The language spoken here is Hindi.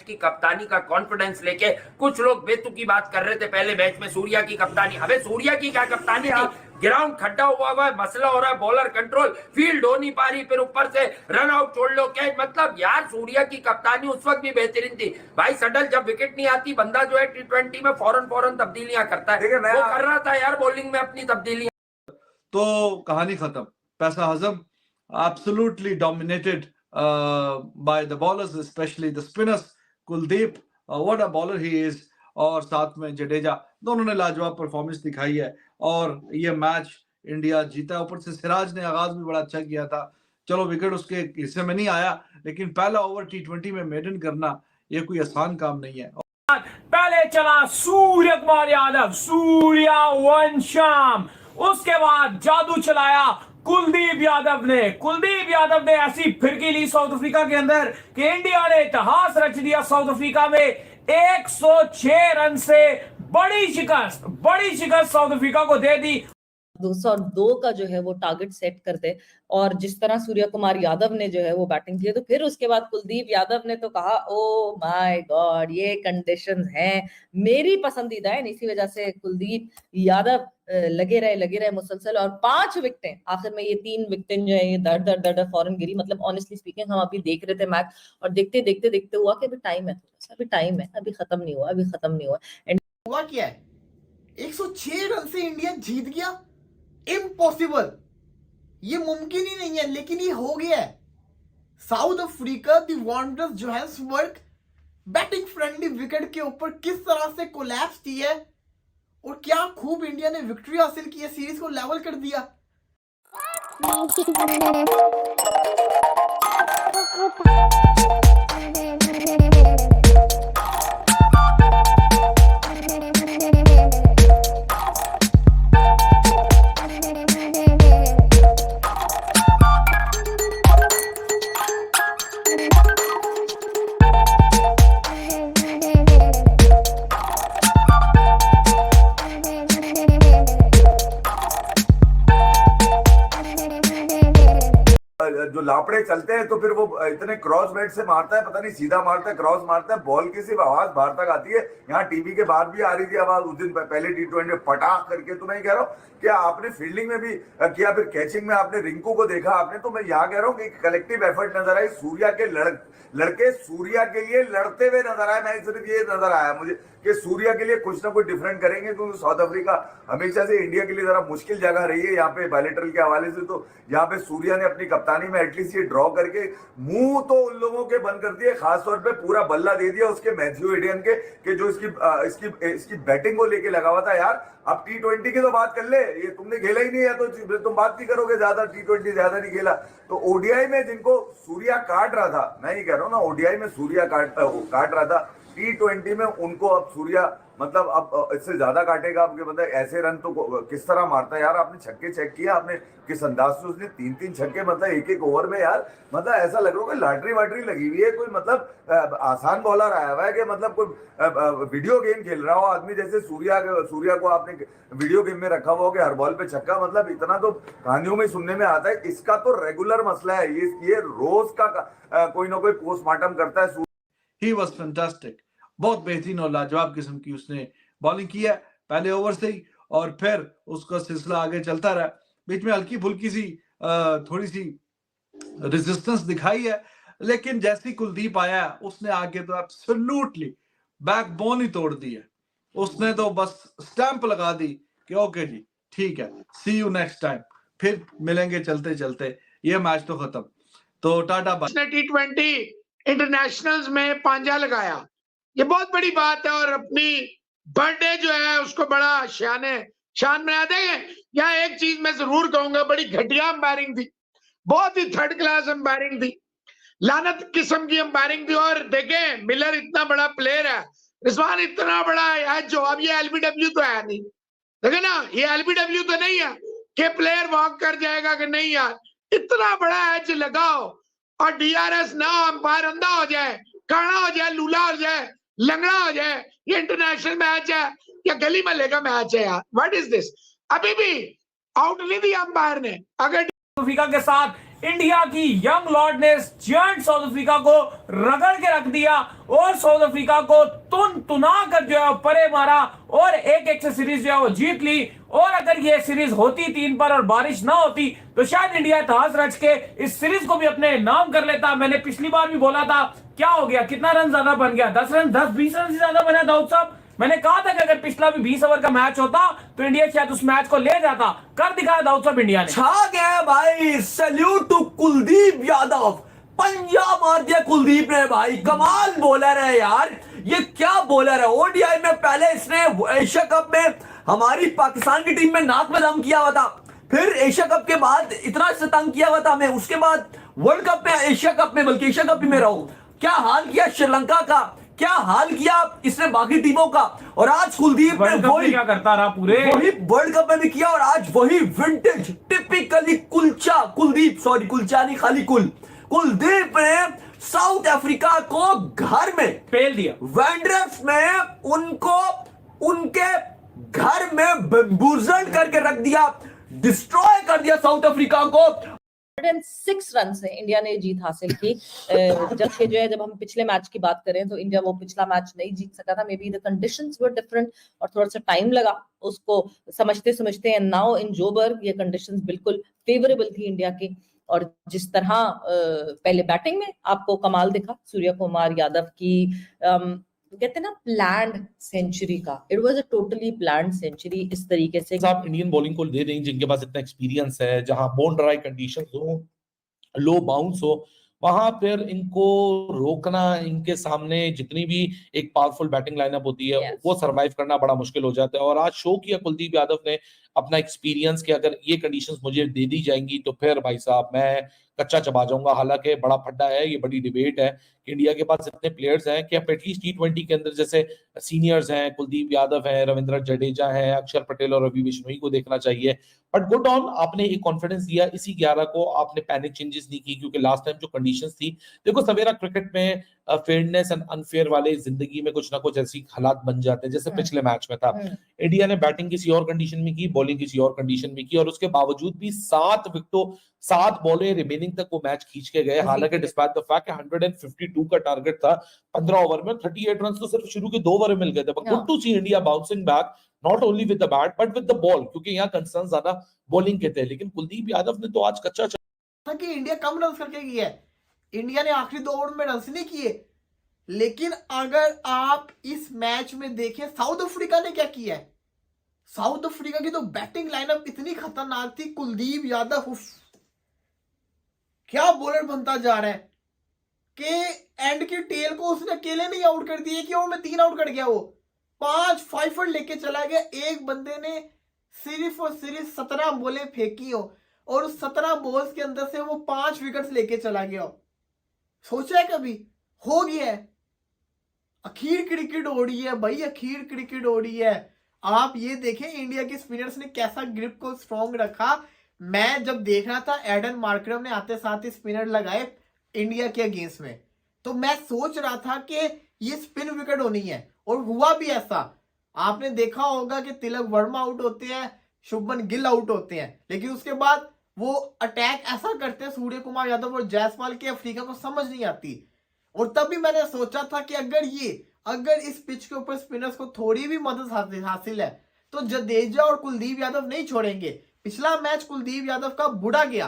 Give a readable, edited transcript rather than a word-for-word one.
की कप्तानी का कॉन्फिडेंस लेके कुछ लोग बेतुकी बात कर रहे थे पहले मैच में सूर्या की कप्तानी। अबे सूर्या की क्या कप्तानी थी, ग्राउंड खड्डा हुआ है, मसला हो रहा है, बॉलर कंट्रोल, फील्ड हो नहीं पा रही, फिर ऊपर से रन आउट छोड़ लो कैच। मतलब यार सूर्या की कप्तानी उस वक्त भी बेहतरीन थी भाई। सडल जब विकेट नहीं आती बंदा जो है T20 में फौरन तब्दीलियां करता है, वो कर रहा था यार बॉलिंग में अपनी तब्दीलियां। तो कहानी खत्म। पैसा हजम absolutely dominated by the bowlers, specially the spinners. Kuldeep, what a bowler he is, और साथ में जडेजा, दोनों ने लाजवाब परफॉर्मेंस दिखाई है और ये मैच इंडिया जीता। ऊपर से सिराज ने आगाज भी बड़ा अच्छा किया था। चलो विकेट उसके हिस्से में नहीं आया, लेकिन पहला ओवर T20 में मेडन करना ये कोई आसान काम नहीं है। पहले चला सूर्य कुमार यादव, सूर्या वंशम, उसके बाद जादू चलाया कुलदीप यादव ने। कुलदीप यादव ने ऐसी फिरकी ली साउथ अफ्रीका के अंदर कि इंडिया ने इतिहास रच दिया। साउथ अफ्रीका में 106 रन से बड़ी शिकस्त साउथ अफ्रीका को दे दी। 202 का जो है वो टारगेट सेट करते, और जिस तरह सूर्य कुमार यादव ने जो है वो बैटिंग की, तो फिर उसके बाद कुलदीप यादव ने तो कहा ओ माय गॉड ये कंडीशंस हैं, मेरी पसंदीदा है। इसी वजह से कुलदीप यादव लगे रहे मुसलसल, और 5 विकेटें आखिर में, ये 3 विकेटें जो है ये दर फौरन गिरी। मतलब ऑनेस्टली स्पीकिंग हम अभी देख रहे थे मैच, और देखते हुआ कि अभी टाइम है, थोड़ा सा अभी टाइम है, अभी खत्म नहीं हुआ। एंड हुआ क्या है, 106 रन से इंडिया जीत गया। इम्पॉसिबल, ये मुमकिन ही नहीं है, लेकिन ये हो गया है। South Africa the Wanderers Johannesburg batting friendly wicket के ऊपर किस तरह से कोलैप्स की है, और क्या खूब इंडिया ने विक्ट्री हासिल की है, सीरीज को लेवल कर दिया। जो लापड़े चलते हैं तो फिर वो इतने क्रॉस बेट से मारता है, पता नहीं सीधा मारता है, क्रॉस मारता है, बॉल की सिर्फ आवाज बाहर तक आती है। यहाँ टीवी के बाहर भी आ रही थी आवाज उस दिन पहले T20 में पटाख करके। तो मैं कह रहा हूँ कि आपने फील्डिंग में भी किया, फिर कैचिंग में आपने रिंकू को देखा आपने। तो मैं यहाँ कह रहा हूँ कि कलेक्टिव एफर्ट नजर आई। सूर्या के लड़के सूर्या के लिए लड़ते हुए नजर आए। मैं सिर्फ ये नजर आया मुझे कि सूर्या के लिए कुछ ना कुछ डिफरेंट करेंगे, क्योंकि साउथ अफ्रीका हमेशा से इंडिया के लिए जरा मुश्किल जगह रही है यहाँ पे बायलैटरल के हवाले से। तो यहाँ पे सूर्या ने अपनी कप्तानी में एटलीस्ट ये ड्रॉ करके मुंह तो उन लोगों के बंद कर दिए, खासतौर पे पूरा बल्ला दे दिया उसके मैथ्यू एडियन के कि जो इसकी बैटिंग को लेके लगा हुआ था। यार अब T20 की तो बात कर ले, ये तुमने खेला ही नहीं है तो तुम बात नहीं करोगे, ज्यादा T20 ज्यादा नहीं खेला। तो ओडीआई में जिनको सूर्या काट रहा था, मैं ये कह रहा हूँ ना, ओडीआई में सूर्या काट रहा था, T20 में उनको अब सूर्या मतलब अब इससे ज्यादा काटेगा। आपके मतलब ऐसे रन तो किस तरह मारता है यार। आपने छक्के चेक किया आपने किस अंदाज से, उसने 3-3 छक्के मतलब एक ओवर में यार। मतलब ऐसा लग रहा है लॉटरी वाटरी लगी हुई है, कोई मतलब आसान बॉलर आया हुआ है कि मतलब कोई वीडियो गेम खेल रहा हो आदमी, जैसे सूर्या को आपने वीडियो गेम में रखा हुआ कि हर बॉल पे छक्का। मतलब इतना तो कहानियों में सुनने में आता है। इसका तो रेगुलर मसला है, ये रोज का कोई ना कोई पोस्टमार्टम करता है। ही वाज फैंटास्टिक, बहुत बेहतरीन और लाजवाब किस्म की उसने बॉलिंग की है पहले ओवर से ही, और फिर उसका सिलसिला आगे चलता रहा। बीच में हल्की फुल्की सी थोड़ी सी रेजिस्टेंस दिखाई है, लेकिन जैसे ही कुलदीप आया उसने आगे तो एब्सोल्युटली बैकबोन ही तोड़ दी है। उसने तो बस स्टैंप लगा दी कि ओके जी ठीक है, सी यू नेक्स्ट टाइम, फिर मिलेंगे चलते चलते। ये मैच तो खत्म, तो टाटा बाय। उसने T20 इंटरनेशनल्स में पांजा लगाया, ये बहुत बड़ी बात है। और अपनी बर्थडे जो है उसको बड़ा शान बना देंगे। यहाँ एक चीज मैं जरूर कहूंगा, बड़ी घटिया अंपायरिंग थी, बहुत ही थर्ड क्लास अंपायरिंग थी, लानत किस्म की अंपायरिंग थी। और देखें मिलर इतना बड़ा प्लेयर है, रिजवान इतना बड़ा है, जो अब ये LBW तो है नहीं, देखे ना, ये LBW तो नहीं है कि प्लेयर वॉक कर जाएगा कि नहीं यार, इतना बड़ा एज लगाओ और DRS ना अंपायर अंधा हो जाए, काना हो जाए, लूला हो जाए, लंगड़ा हो जाए। ये इंटरनेशनल मैच है या गली महल्ले का मैच है यार, व्हाट इज दिस। अभी भी आउट नहीं दिया अंपायर ने। अगर अफ्रीका के साथ इंडिया की यंग लॉर्ड ने जॉइंट साउथ अफ्रीका को रगड़ के रख दिया और साउथ अफ्रीका को तुना कर जो है परे मारा और 1-1 से सीरीज जो है वो जीत ली। और अगर ये सीरीज होती 3 पर और बारिश ना होती तो शायद इंडिया इतिहास रच के इस सीरीज को भी अपने नाम कर लेता। मैंने पिछली बार भी बोला था, क्या हो गया, कितना रन ज्यादा बन गया, 10 रन 10-20 रन से ज्यादा बना दाऊद साहब। मैंने कहा था कि अगर पिछला भी 20 ओवर का मैच होता तो इंडिया शायद उस मैच को ले जाता। कर दिखाया दाऊद साहब इंडिया ने। छा गया भाई, सैल्यूट टू कुलदीप यादव, पंजा मार दिया कुलदीप ने भाई, कमाल बॉलर है यार, ये क्या बॉलर है। ओडीआई में पहले इसने एशिया कप में हमारी पाकिस्तान की टीम में नाक में दम किया हुआ था, फिर एशिया कप के बाद इतना से तंग किया हुआ था हमें, उसके बाद वर्ल्ड कप में, एशिया कप में, बल्कि एशिया कप में रहो, क्या हाल किया श्रीलंका का, क्या हाल किया इसने बाकी टीमों का। और आज कुलदीप ने वही क्या करता रहा पूरे, वही वर्ल्ड कप में भी किया और आज वही विंटेज टिपिकली कुलचा नहीं खाली कुलदीप ने साउथ अफ्रीका को घर में पेल दिया, वैंडरर्स में उनको उनके घर में बम्बूजल करके रख दिया, डिस्ट्रॉय कर दिया साउथ अफ्रीका को। 106 रन से इंडिया ने जीत हासिल की। जबकि जो है जब हम पिछले मैच की बात करें तो इंडिया वो पिछला मैच नहीं जीत सका था, may be the conditions were different और थोड़ा सा टाइम लगा उसको समझते एंड नाउ इन जोबर्ग ये कंडीशंस बिल्कुल फेवरेबल थी इंडिया की। और जिस तरह पहले बैटिंग में आपको कमाल दिखा सूर्य कुमार यादव की, कहते हैं ना प्लान्ड सेंचुरी का, it was a totally planned century. इस तरीके से आप इंडियन बॉलिंग को दे दें जिनके पास इतना एक्सपीरियंस है, जहां बोन ड्राई कंडीशंस हो, लो बाउंस हो, वहां फिर इनको रोकना, इनके सामने जितनी भी एक पावरफुल बैटिंग लाइनअप होती है वो सरवाइव करना बड़ा मुश्किल हो जाता है। और आज शो किया कुलदीप यादव ने अपना एक्सपीरियंस कि अगर ये कंडीशंस मुझे दे दी जाएंगी तो फिर भाई साहब मैं कच्चा चबा जाऊंगा। हालांकि बड़ा फड्डा है, ये बड़ी डिबेट है कि इंडिया के पास इतने प्लेयर्स हैं कि आप एटलीस्ट T20 के अंदर जैसे सीनियर्स हैं, कुलदीप यादव हैं, रविंद्र जडेजा हैं, अक्षर पटेल और रवि बिश्नोई को देखना चाहिए। बट गुड ऑन, आपने एक कॉन्फिडेंस दिया, इसी 11 को आपने पैनिक चेंजेस नहीं की, क्योंकि लास्ट टाइम जो कंडीशंस थी, देखो सवेरा क्रिकेट में फेयरनेस एंड अनफेयर वाले जिंदगी में कुछ ना कुछ ऐसी हालात बन जाते हैं, जैसे पिछले मैच में था। इंडिया ने बैटिंग किसी और कंडीशन में की, बॉलिंग किसी और कंडीशन में की, और उसके बावजूद भी 7 विकेटों 7 बॉलें रिमेनिंग तक वो मैच खींच के गए। हालांकि डिस्पैट द फैक्ट 152 का टारगेट था 15 ओवर में, 38 रन तो सिर्फ शुरू के 2 ओवर में मिल गए थे। But good to see India bouncing back, not only with the bat but with the ball, क्योंकि यहाँ कंसर्न ज्यादा बॉलिंग के थे। लेकिन कुलदीप यादव ने तो आज कच्चा कि इंडिया कम रन करके किया है, इंडिया ने आखिरी 2 ओवर में रन नहीं किए। लेकिन अगर आप इस मैच में देखें साउथ अफ्रीका ने क्या किया है, साउथ अफ्रीका की तो बैटिंग लाइनअप इतनी खतरनाक थी। कुलदीप यादव क्या बॉलर बनता जा रहा है कि एंड की टेल को उसने अकेले नहीं आउट कर दिया, कि ओवर में 3 आउट कर गया, वो 5 5 लेके चला गया। एक बंदे ने सिर्फ और सिर्फ 17 बॉलें फेंकी हो और उस 17 बॉल्स के अंदर से वो 5 विकेट्स लेके चला गया। सोचा है कभी? हो गया है। अखीर क्रिकेट हो रही है भाई, अखीर क्रिकेट हो रही है। आप ये देखें इंडिया के स्पिनर्स ने कैसा ग्रिप को स्ट्रॉन्ग रखा। मैं जब देख रहा था एडन मार्करम ने आते साथ ही स्पिनर लगाए इंडिया के अगेंस्ट में, तो मैं सोच रहा था कि ये स्पिन विकेट होनी है, और हुआ भी ऐसा। आपने देखा होगा कि तिलक वर्मा आउट होते हैं, शुभमन गिल आउट होते हैं, लेकिन उसके बाद वो अटैक ऐसा करते हैं सूर्य कुमार यादव और जायसवाल के, अफ्रीका को समझ नहीं आती। और तभी मैंने सोचा था कि अगर इस पिच के ऊपर स्पिनर्स को थोड़ी भी मदद हासिल है तो जडेजा और कुलदीप यादव नहीं छोड़ेंगे। पिछला मैच कुलदीप यादव का बुढ़ा गया,